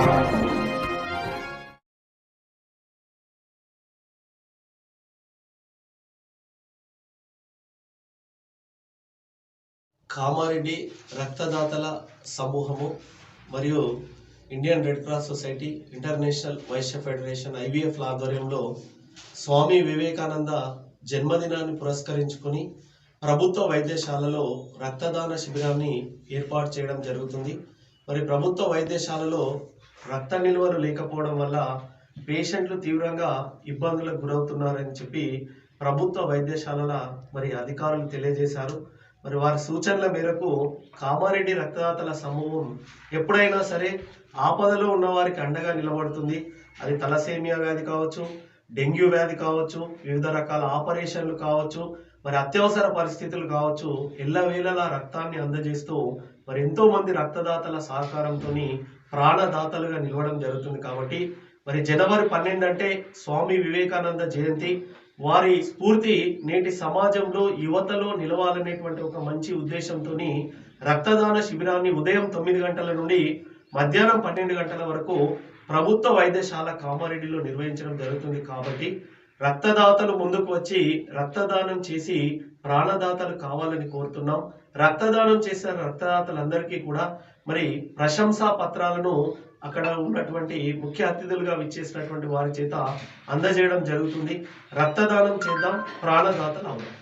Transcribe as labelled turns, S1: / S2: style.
S1: కామారెడ్డి రక్తదాతల సమూహము మరియు Indian Red Cross Society, International Vaishya federation IVF ఆధ్వర్యంలో స్వామి వివేకానంద జన్మదినాన్ని పురస్కరించుకొని ప్రభుత్వ వైద్యశాలలో రక్తదాన శిబిరాన్ని ఏర్పాటు చేయడం జరుగుతుంది. మరి ప్రభుత్వ వైద్యశాలలో రక్త నిల్వలు లేకపోవడం వల్ల పేషెంట్లు తీవ్రంగా ఇబ్బందులకు గురవుతున్నారని చెప్పి ప్రభుత్వ వైద్యశాలల మరి అధికారులు తెలియజేశారు. మరి వారి సూచనల మేరకు కామారెడ్డి రక్తదాతల సమూహం ఎప్పుడైనా సరే ఆపదలో ఉన్న వారికి అండగా నిలబడుతుంది. అది తలసేమియా వ్యాధి కావచ్చు, డెంగ్యూ వ్యాధి కావచ్చు, వివిధ రకాల ఆపరేషన్లు కావచ్చు, మరి అత్యవసర పరిస్థితులు కావచ్చు, ఎల్లవేళలా రక్తాన్ని అందజేస్తూ మరి ఎంతో మంది రక్తదాతల సహకారంతో ప్రాణదాతలుగా నిలవడం జరుగుతుంది. కాబట్టి మరి జనవరి 12 అంటే స్వామి వివేకానంద జయంతి. వారి స్ఫూర్తి నేటి సమాజంలో యువతలో నిలవాలనేటువంటి ఒక మంచి ఉద్దేశంతో రక్తదాన శిబిరాన్ని ఉదయం 9 గంటల నుండి మధ్యాహ్నం 12 గంటల వరకు ప్రభుత్వ వైద్యశాల కామారెడ్డిలో నిర్వహించడం జరుగుతుంది. కాబట్టి రక్తదాతలు ముందుకు వచ్చి రక్తదానం చేసి ప్రాణదాతలు కావాలని కోరుతున్నాం. రక్తదానం చేసిన రక్తదాతలందరికీ కూడా మరి ప్రశంసా పత్రాలను అక్కడ ఉన్నటువంటి ముఖ్య అతిథులుగా విచ్చేసినటువంటి వారి చేత అందజేయడం జరుగుతుంది. రక్తదానం చేద్దాం, ప్రాణదాతలు అవుదాం.